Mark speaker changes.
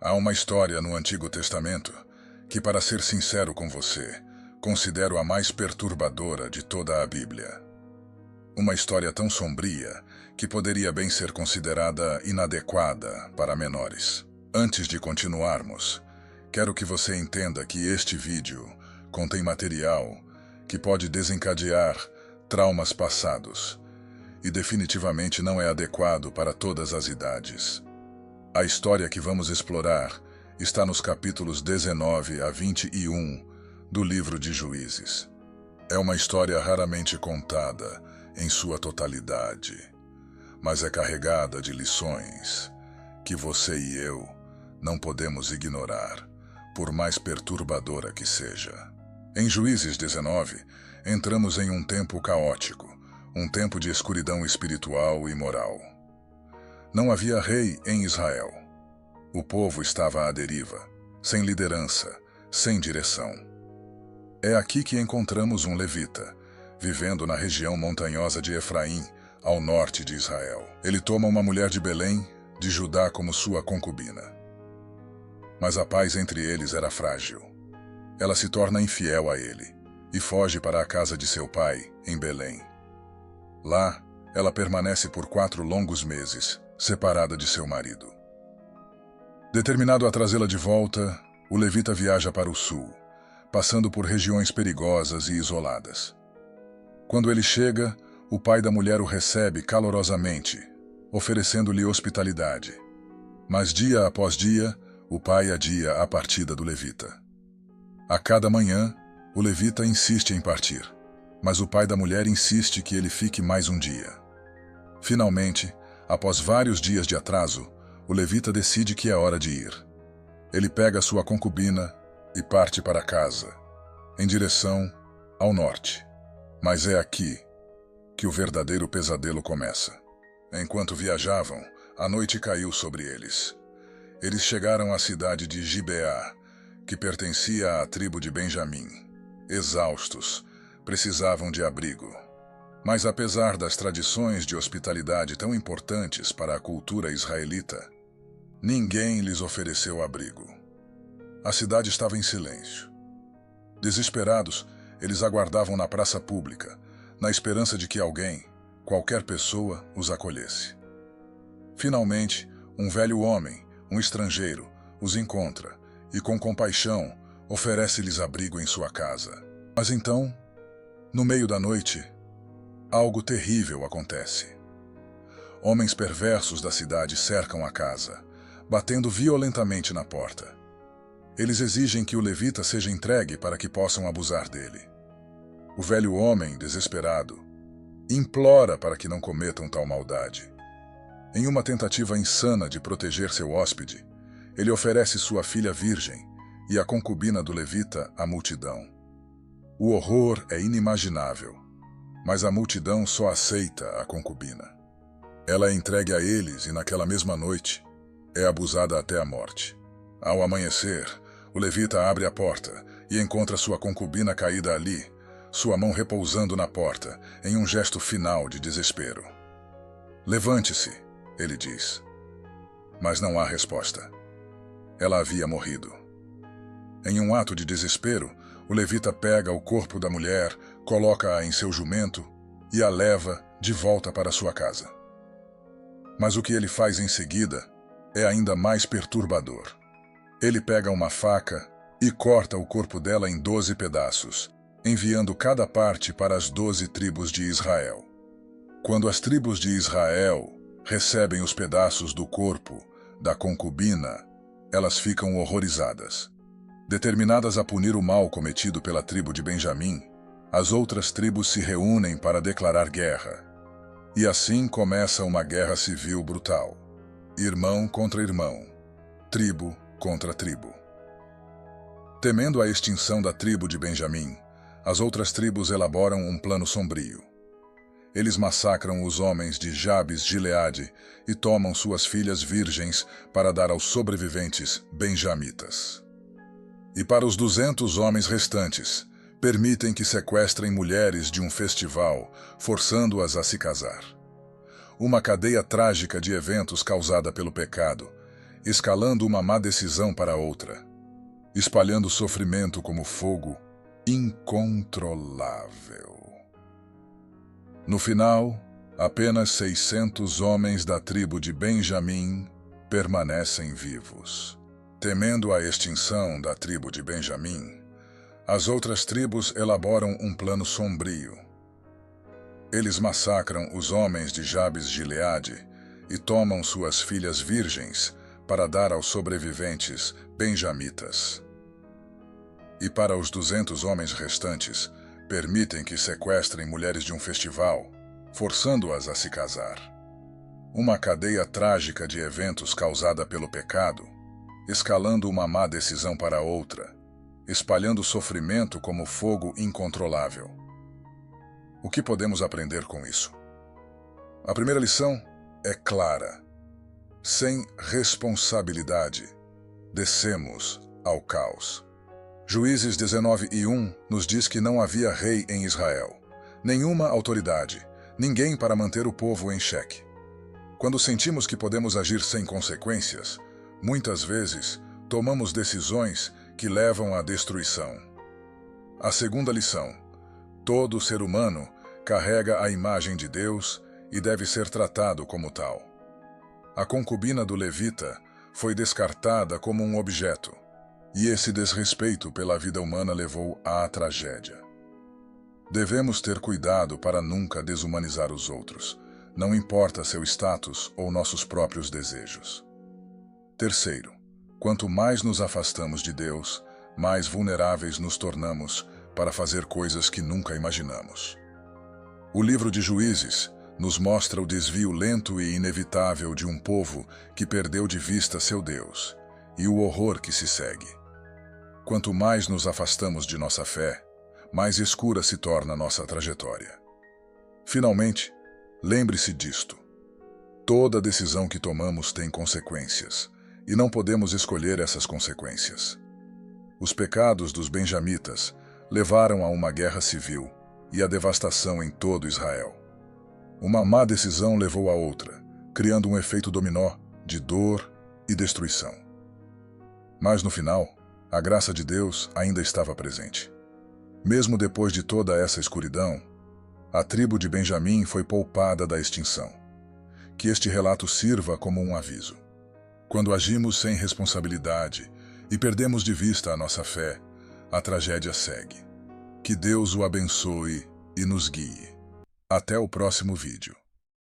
Speaker 1: Há uma história no Antigo Testamento que, para ser sincero com você, considero a mais perturbadora de toda a Bíblia. Uma história tão sombria que poderia bem ser considerada inadequada para menores. Antes de continuarmos, quero que você entenda que este vídeo contém material que pode desencadear traumas passados e definitivamente não é adequado para todas as idades. A história que vamos explorar está nos capítulos 19 a 21 do livro de Juízes. É uma história raramente contada em sua totalidade, mas é carregada de lições que você e eu não podemos ignorar, por mais perturbadora que seja. Em Juízes 19, entramos em um tempo caótico, um tempo de escuridão espiritual e moral. Não havia rei em Israel. O povo estava à deriva, sem liderança, sem direção. É aqui que encontramos um levita, vivendo na região montanhosa de Efraim, ao norte de Israel. Ele toma uma mulher de Belém, de Judá, como sua concubina. Mas a paz entre eles era frágil. Ela se torna infiel a ele e foge para a casa de seu pai, em Belém. Lá, ela permanece por 4 longos meses, separada de seu marido. Determinado a trazê-la de volta, o levita viaja para o sul, passando por regiões perigosas e isoladas. Quando ele chega, o pai da mulher o recebe calorosamente, oferecendo-lhe hospitalidade. Mas dia após dia, o pai adia a partida do levita. A cada manhã, o levita insiste em partir, mas o pai da mulher insiste que ele fique mais um dia. Finalmente, após vários dias de atraso, o levita decide que é hora de ir. Ele pega sua concubina e parte para casa, em direção ao norte. Mas é aqui que o verdadeiro pesadelo começa. Enquanto viajavam, a noite caiu sobre eles. Eles chegaram à cidade de Gibeá, que pertencia à tribo de Benjamim. Exaustos, precisavam de abrigo. Mas apesar das tradições de hospitalidade tão importantes para a cultura israelita, ninguém lhes ofereceu abrigo. A cidade estava em silêncio. Desesperados, eles aguardavam na praça pública, na esperança de que alguém, qualquer pessoa, os acolhesse. Finalmente, um velho homem, um estrangeiro, os encontra e, com compaixão, oferece-lhes abrigo em sua casa. Mas então, no meio da noite, algo terrível acontece. Homens perversos da cidade cercam a casa, batendo violentamente na porta. Eles exigem que o levita seja entregue para que possam abusar dele. O velho homem, desesperado, implora para que não cometam tal maldade. Em uma tentativa insana de proteger seu hóspede, ele oferece sua filha virgem e a concubina do levita à multidão. O horror é inimaginável, mas a multidão só aceita a concubina. Ela é entregue a eles e naquela mesma noite é abusada até a morte. Ao amanhecer, o levita abre a porta e encontra sua concubina caída ali, sua mão repousando na porta, em um gesto final de desespero. "Levante-se", ele diz. Mas não há resposta. Ela havia morrido. Em um ato de desespero, o levita pega o corpo da mulher, coloca-a em seu jumento e a leva de volta para sua casa. Mas o que ele faz em seguida é ainda mais perturbador. Ele pega uma faca e corta o corpo dela em 12 pedaços, enviando cada parte para as 12 tribos de Israel. Quando as tribos de Israel recebem os pedaços do corpo da concubina, elas ficam horrorizadas. Determinadas a punir o mal cometido pela tribo de Benjamim, as outras tribos se reúnem para declarar guerra. E assim começa uma guerra civil brutal. Irmão contra irmão, tribo contra tribo. Temendo a extinção da tribo de Benjamim, as outras tribos elaboram um plano sombrio. Eles massacram os homens de Jabes-Gileade e tomam suas filhas virgens para dar aos sobreviventes benjamitas. E para os 200 homens restantes, permitem que sequestrem mulheres de um festival, forçando-as a se casar. Uma cadeia trágica de eventos causada pelo pecado, escalando uma má decisão para outra, espalhando sofrimento como fogo incontrolável. No final, apenas 600 homens da tribo de Benjamim permanecem vivos. Temendo a extinção da tribo de Benjamim, as outras tribos elaboram um plano sombrio. Eles massacram os homens de Jabes-Gileade e tomam suas filhas virgens para dar aos sobreviventes benjamitas. E para os 200 homens restantes, permitem que sequestrem mulheres de um festival, forçando-as a se casar. Uma cadeia trágica de eventos causada pelo pecado, escalando uma má decisão para outra, espalhando sofrimento como fogo incontrolável. O que podemos aprender com isso? A primeira lição é clara. Sem responsabilidade, descemos ao caos. Juízes 19:1 nos diz que não havia rei em Israel, nenhuma autoridade, ninguém para manter o povo em xeque. Quando sentimos que podemos agir sem consequências, muitas vezes tomamos decisões que levam à destruição. A segunda lição: todo ser humano carrega a imagem de Deus e deve ser tratado como tal. A concubina do levita foi descartada como um objeto, e esse desrespeito pela vida humana levou à tragédia. Devemos ter cuidado para nunca desumanizar os outros, não importa seu status ou nossos próprios desejos. Terceiro, quanto mais nos afastamos de Deus, mais vulneráveis nos tornamos para fazer coisas que nunca imaginamos. O livro de Juízes nos mostra o desvio lento e inevitável de um povo que perdeu de vista seu Deus, e o horror que se segue. Quanto mais nos afastamos de nossa fé, mais escura se torna nossa trajetória. Finalmente, lembre-se disto. Toda decisão que tomamos tem consequências, e não podemos escolher essas consequências. Os pecados dos benjamitas levaram a uma guerra civil e a devastação em todo Israel. Uma má decisão levou a outra, criando um efeito dominó de dor e destruição. Mas no final, a graça de Deus ainda estava presente. Mesmo depois de toda essa escuridão, a tribo de Benjamim foi poupada da extinção. Que este relato sirva como um aviso. Quando agimos sem responsabilidade e perdemos de vista a nossa fé, a tragédia segue. Que Deus o abençoe e nos guie. Até o próximo vídeo.